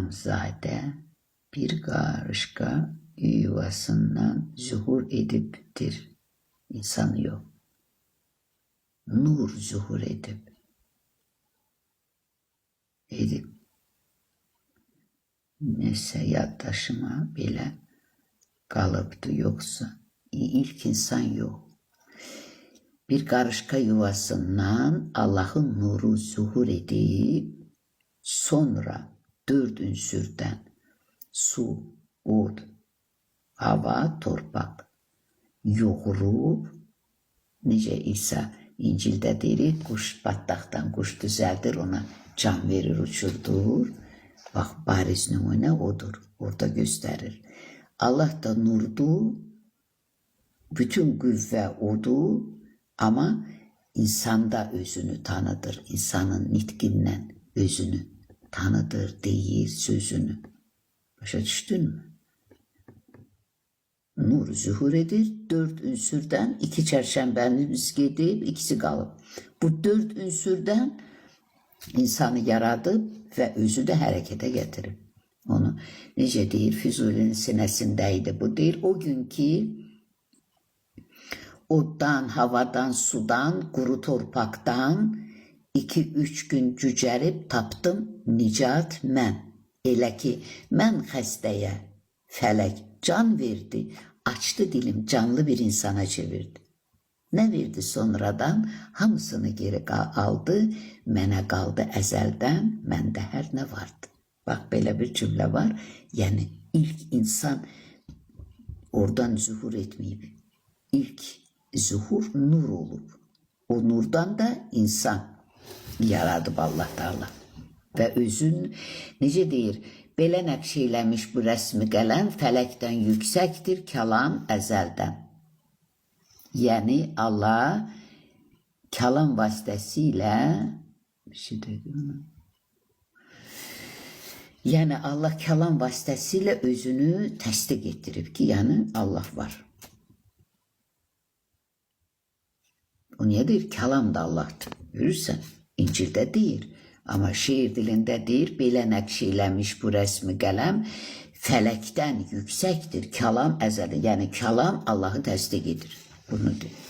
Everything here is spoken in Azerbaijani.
Ademzade bir karışka yuvasından zuhur ediptir. İnsan yok. Nur zuhur edip neyse yaddaşıma bile kalıptı yoksa ilk insan yok. Bir karışka yuvasından Allah'ın nuru zuhur edip sonra 4 ünsürden su, od, hava, torpak yoğurup nice İsa İncil'de deyir, kuş battaqdan kuş düzeldir, ona can verir, uçurdur. Bak bariz numune odur. Orada gösterir. Allah da nurdu, bütün güvve odu ama insanda özünü tanıdır. İnsanın nitkinden özünü tanıdır, deyir sözünü. Başa düştün mü? Nur zuhur edir. 4 ünsürden 2 çərşənbəmiz gedib, ikisi qalıb. Bu 4 ünsürdən insanı yaradıb və özü də hərəkətə gətirib. Onu necə deyir, Füzulinin sinəsindəydi. Bu deyir, o gün ki oddan, havadan, sudan, quru torpaqdan 2-3 gün cücərib tapdım nicat mən. Elə ki, mən xəstəyə fələk can verdi, açtı dilim, canlı bir insana çevirdi. Ne verdi sonradan? Hamısını geri aldı, mənə qaldı əzəldən, məndə hər nə vardı. Bak belə bir cümle var, yani ilk insan oradan zuhur etmeyip, ilk zuhur nur olup, o nurdan da insan yaradıp Allah Teala. Və özün, necə deyir, belə nəqş eləmiş bu rəsmi qələm fələkdən yüksəkdir, kəlam əzəldən. Yəni Allah kəlam vasitəsilə bir şey dedim mi? Yəni Allah kəlam vasitəsilə özünü təsdiq etdirib ki, yəni Allah var. O niyə deyir? Kəlam da Allah'tır. Görürsən, İncil'də deyir. Ama şiir dilində deyir, belə nəqş eləmiş bu rəsmi qələm fələkdən yüksəkdir, kəlam əzəli. Yəni kəlam Allah'ı təsdiq edir. Bunu deyir.